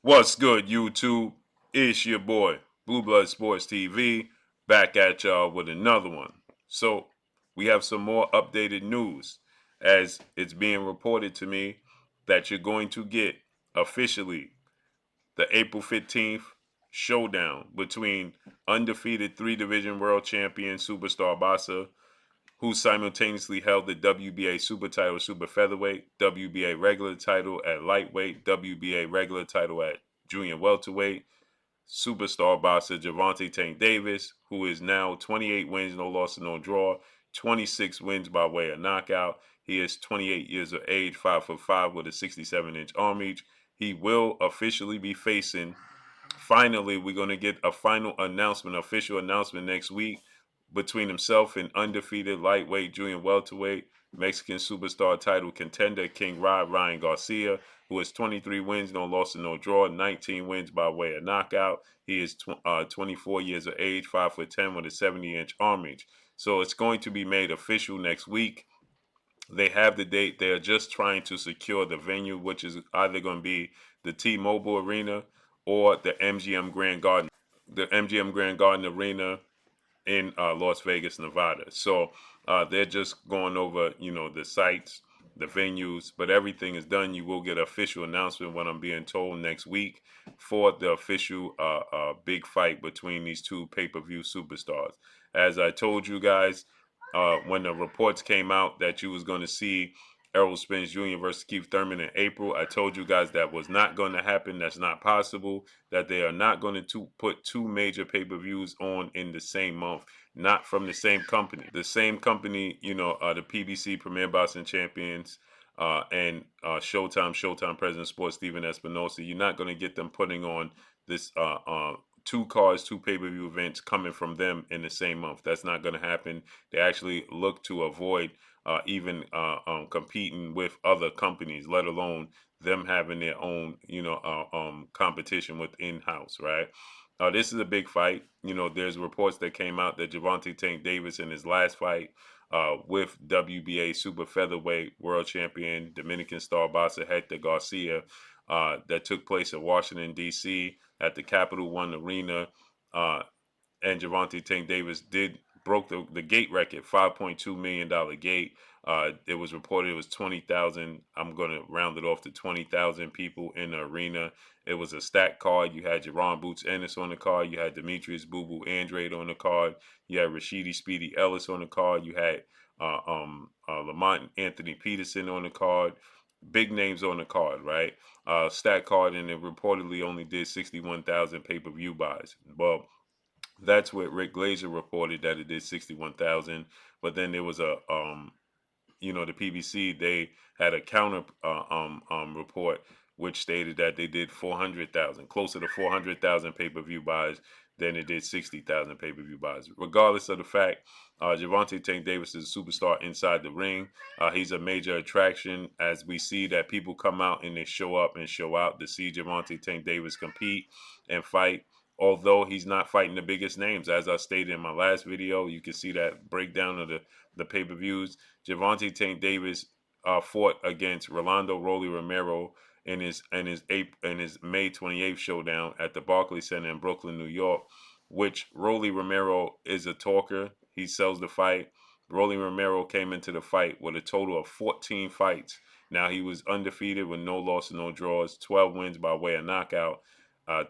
What's good, YouTube? It's your boy, Blue Blood Sports TV, back at y'all with another one. So, we have some more updated news as it's being reported to me that you're going to get officially the April 15th showdown between undefeated three division world champion Superstar Bassa, who simultaneously held the WBA super title super featherweight, WBA regular title at lightweight, WBA regular title at junior welterweight. Superstar boxer Gervonta Tank Davis, who is now 28 wins, no loss, no draw, 26 wins by way of knockout. He is 28 years of age, 5'5" with a 67-inch arm reach. He will officially be facing. Finally, we're going to get a final announcement, official announcement next week between himself and undefeated lightweight junior welterweight Mexican superstar title contender King Ryan Garcia, who has 23 wins, no loss and no draw, 19 wins by way of knockout. He is 24 years of age, 5'10" with a 70-inch arm reach. So it's going to be made official next week. They have the date. They're just trying to secure the venue, which is either going to be the T-Mobile Arena or the MGM Grand Garden, Arena in Las Vegas, Nevada. So they're just going over, the sites, the venues, but everything is done. You will get an official announcement, what I'm being told, next week for the official big fight between these two pay-per-view superstars. As I told you guys, when the reports came out that you was going to see Errol Spence Jr. versus Keith Thurman in April, I told you guys that was not going to happen. That's not possible. That they are not going to put two major pay-per-views on in the same month, not from the same company. The same company, the PBC Premier Boxing Champions and Showtime President Sports Steven Espinosa. You're not going to get them putting on this two cards, two pay-per-view events coming from them in the same month. That's not going to happen. They actually look to avoid even competing with other companies, let alone them having their own, competition with in-house, right? This is a big fight. There's reports that came out that Gervonta Tank Davis in his last fight with WBA super featherweight world champion Dominican star boxer Hector Garcia that took place in Washington, D.C. at the Capital One Arena. And Gervonta Tank Davis broke the gate record, $5.2 million gate. It was reported it was 20,000. I'm going to round it off to 20,000 people in the arena. It was a stacked card. You had Jerron Boots Ennis on the card. You had Demetrius Boo Boo Andrade on the card. You had Rashidi Speedy Ellis on the card. You had Lamont Anthony Peterson on the card. Big names on the card, right? Stacked card, and it reportedly only did 61,000 pay-per-view buys. Well, that's what Rick Glazer reported, that it did 61,000. But then there was the PBC, they had a counter report which stated that they did 400,000, closer to 400,000 pay-per-view buys than it did 60,000 pay-per-view buys. Regardless of the fact, Gervonta Tank Davis is a superstar inside the ring. He's a major attraction, as we see that people come out and they show up and show out to see Gervonta Tank Davis compete and fight. Although he's not fighting the biggest names, as I stated in my last video, you can see that breakdown of the pay-per-views. Gervonta Tank Davis fought against Rolando Rolly Romero in his May 28th showdown at the Barclays Center in Brooklyn, New York, which Rolly Romero is a talker. He sells the fight. Rolly Romero came into the fight with a total of 14 fights. Now, he was undefeated with no loss and no draws, 12 wins by way of knockout,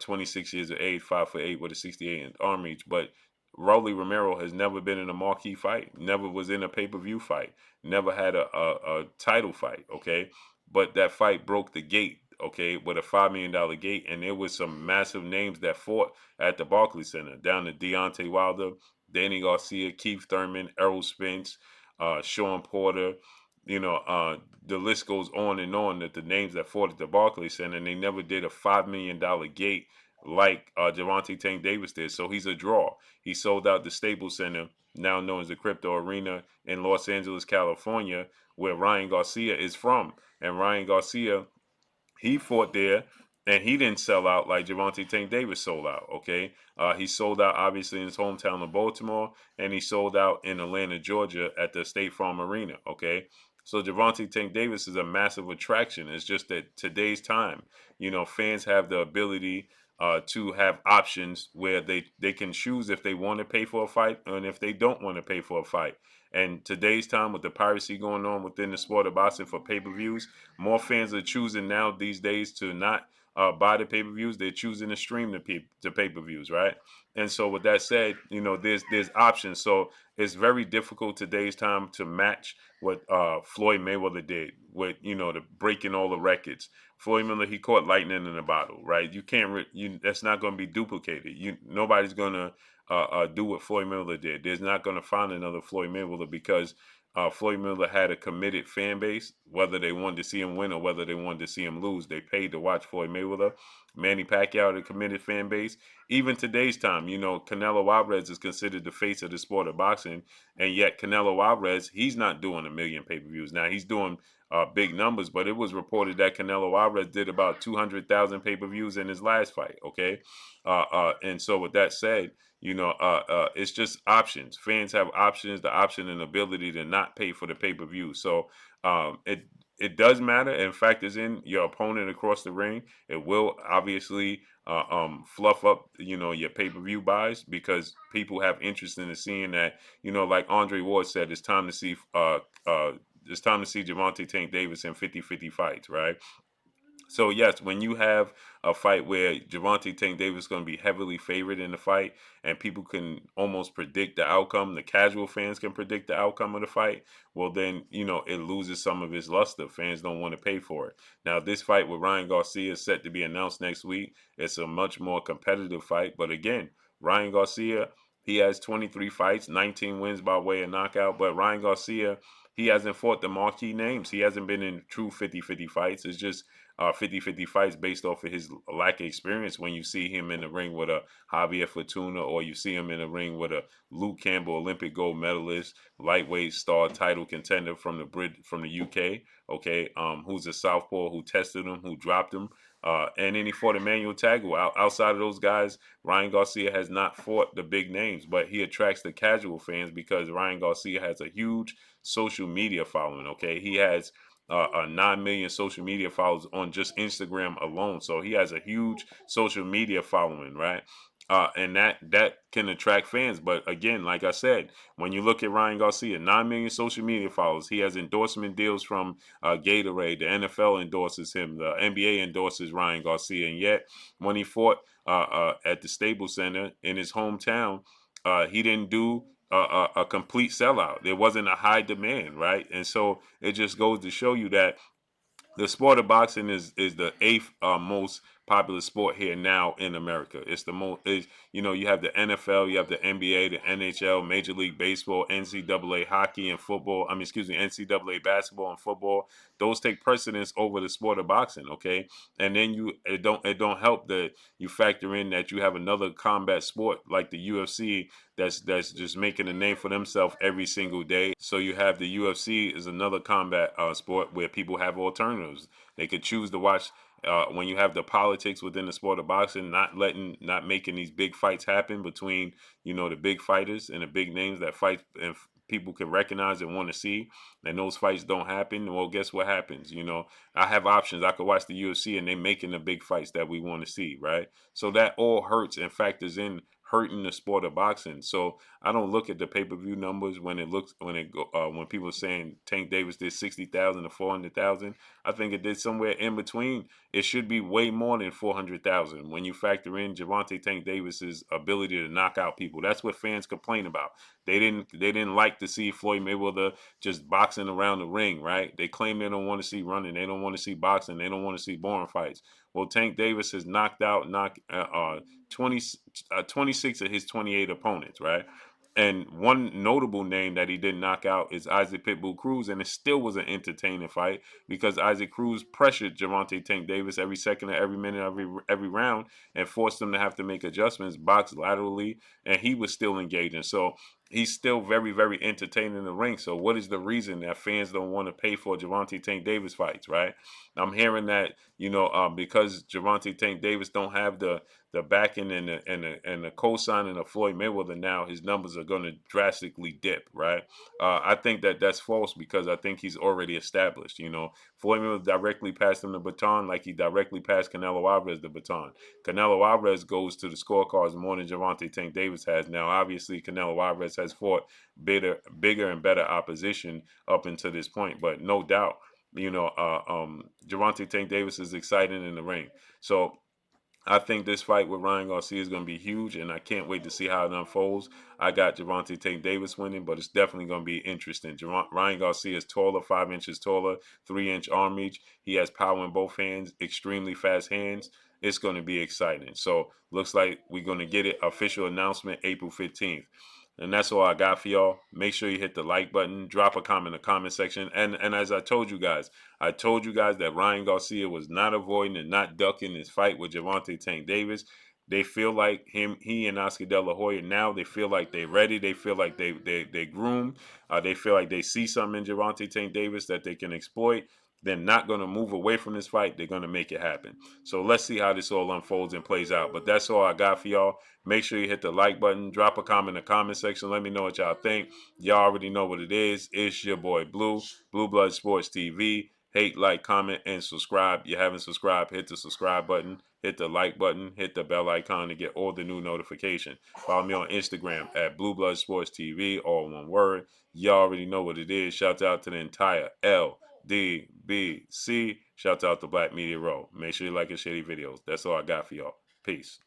26 years of age, 5'8" with a 68-inch arm reach. But Rolly Romero has never been in a marquee fight, never was in a pay-per-view fight, never had a title fight, okay? But that fight broke the gate, okay, with a $5 million gate, and there was some massive names that fought at the Barclays Center, down to Deontay Wilder, Danny Garcia, Keith Thurman, Errol Spence, Sean Porter. The list goes on and on, that the names that fought at the Barclays Center, and they never did a $5 million gate like Gervonta Tank Davis did. So he's a draw. He sold out the Staples Center, now known as the Crypto Arena, in Los Angeles, California, where Ryan Garcia is from. And Ryan Garcia, he fought there, and he didn't sell out like Gervonta Tank Davis sold out, okay? He sold out, obviously, in his hometown of Baltimore, and he sold out in Atlanta, Georgia at the State Farm Arena, okay? So Gervonta Tank Davis is a massive attraction. It's just that today's time, fans have the ability to have options where they can choose if they want to pay for a fight and if they don't want to pay for a fight. And today's time, with the piracy going on within the sport of boxing for pay-per-views, more fans are choosing now these days to not buy the pay-per-views. They're choosing to stream the pay-per-views, right? And so with that said, there's options. So it's very difficult today's time to match what Floyd Mayweather did with, the breaking all the records. Floyd Miller, he caught lightning in a bottle, right? You can't, that's not going to be duplicated. Nobody's going to do what Floyd Miller did. There's not going to find another Floyd Mayweather because Floyd Miller had a committed fan base, whether they wanted to see him win or whether they wanted to see him lose. They paid to watch Floyd Mayweather. Manny Pacquiao had a committed fan base. Even today's time, Canelo Alvarez is considered the face of the sport of boxing, and yet Canelo Alvarez, he's not doing 1 million pay-per-views. Now, he's doing big numbers, but it was reported that Canelo Alvarez did about 200,000 pay-per-views in his last fight, okay? And so with that said, it's just options. Fans have options, the option and ability to not pay for the pay-per-view. So it does matter and factors in your opponent across the ring. It will obviously fluff up, your pay-per-view buys because people have interest in seeing that, like Andre Ward said, it's time to see Gervonta Tank Davis in 50-50 fights, right? So yes, when you have a fight where Gervonta Tank Davis is going to be heavily favored in the fight, and people can almost predict the outcome, the casual fans can predict the outcome of the fight. Well, then it loses some of its luster. Fans don't want to pay for it. Now, this fight with Ryan Garcia is set to be announced next week. It's a much more competitive fight, but again, Ryan Garcia, he has 23 fights, 19 wins by way of knockout. But Ryan Garcia, he hasn't fought the marquee names. He hasn't been in true 50-50 fights. It's just 50-50 fights based off of his lack of experience. When you see him in the ring with a Javier Fortuna, or you see him in the ring with a Luke Campbell, Olympic gold medalist, lightweight star title contender from the UK, okay, who's a southpaw, who tested him, who dropped him, and then he fought Emmanuel Tagu. Outside of those guys, Ryan Garcia has not fought the big names, but he attracts the casual fans because Ryan Garcia has a huge social media following, okay? He has 9 million social media followers on just Instagram alone. So he has a huge social media following, right? And that can attract fans. But again, like I said, when you look at Ryan Garcia, 9 million social media followers, he has endorsement deals from Gatorade. The NFL endorses him. The NBA endorses Ryan Garcia. And yet, when he fought at the Staples Center in his hometown, he didn't do a complete sellout. There wasn't a high demand, right? And so it just goes to show you that the sport of boxing is the eighth most popular sport here now in America. It's the most, you have the NFL, you have the NBA, the NHL, Major League Baseball, NCAA hockey and football. NCAA basketball and football. Those take precedence over the sport of boxing. Okay, and then it don't help that you factor in that you have another combat sport like the UFC that's just making a name for themselves every single day. So you have the UFC is another combat sport where people have alternatives. They could choose to watch when you have the politics within the sport of boxing, not making these big fights happen between the big fighters and the big names that fight and people can recognize and want to see, and those fights don't happen. Well, guess what happens? I have options. I could watch the UFC and they making the big fights that we want to see, right? So that all hurts and factors in hurting the sport of boxing. So I don't look at the pay-per-view numbers when people are saying Tank Davis did 60,000 to 400,000. I think it did somewhere in between. It should be way more than 400,000 when you factor in Gervonta Tank Davis's ability to knock out people. That's what fans complain about. They didn't like to see Floyd Mayweather just boxing around the ring, right? They claim they don't want to see running, they don't want to see boxing, they don't want to see boring fights. Well, Tank Davis has knocked 26 of his 28 opponents, right? And one notable name that he didn't knock out is Isaac Pitbull Cruz, and it still was an entertaining fight because Isaac Cruz pressured Gervonta Tank Davis every second of every minute, every round, and forced him to have to make adjustments, box laterally, and he was still engaging. So he's still very, very entertaining in the ring. So what is the reason that fans don't want to pay for Gervonta Tank Davis fights, right? I'm hearing that, because Gervonta Tank Davis don't have the backing and the co-signing of Floyd Mayweather now, his numbers are going to drastically dip, right? I think that that's false because I think he's already established. Floyd Mayweather directly passed him the baton like he directly passed Canelo Alvarez the baton. Canelo Alvarez goes to the scorecards more than Gervonta Tank Davis has. Now, obviously, Canelo Alvarez has fought bigger and better opposition up until this point, but no doubt, Gervonta Tank Davis is exciting in the ring. So I think this fight with Ryan Garcia is going to be huge, and I can't wait to see how it unfolds. I got Gervonta Tank Davis winning, but it's definitely going to be interesting. Ryan Garcia is taller, 5 inches taller, 3-inch arm reach. He has power in both hands, extremely fast hands. It's going to be exciting. So looks like we're going to get it official announcement April 15th. And that's all I got for y'all. Make sure you hit the like button, drop a comment in the comment section. And as I told you guys that Ryan Garcia was not avoiding and not ducking his fight with Gervonta Tank Davis. They feel like he and Oscar De La Hoya now. They feel like they're ready. They feel like they groomed. They feel like they see something in Gervonta Tank Davis that they can exploit. They're not going to move away from this fight. They're going to make it happen. So let's see how this all unfolds and plays out. But that's all I got for y'all. Make sure you hit the like button. Drop a comment in the comment section. Let me know what y'all think. Y'all already know what it is. It's your boy Blue, Blue Blood Sports TV. Hate, like, comment, and subscribe. You haven't subscribed, hit the subscribe button, hit the like button, hit the bell icon to get all the new notifications. Follow me on Instagram at Blue Blood Sports TV, all one word. Y'all already know what it is. Shout out to the entire LDBC. Shout out to Black Media Row. Make sure you like and share these videos. That's all I got for y'all. Peace.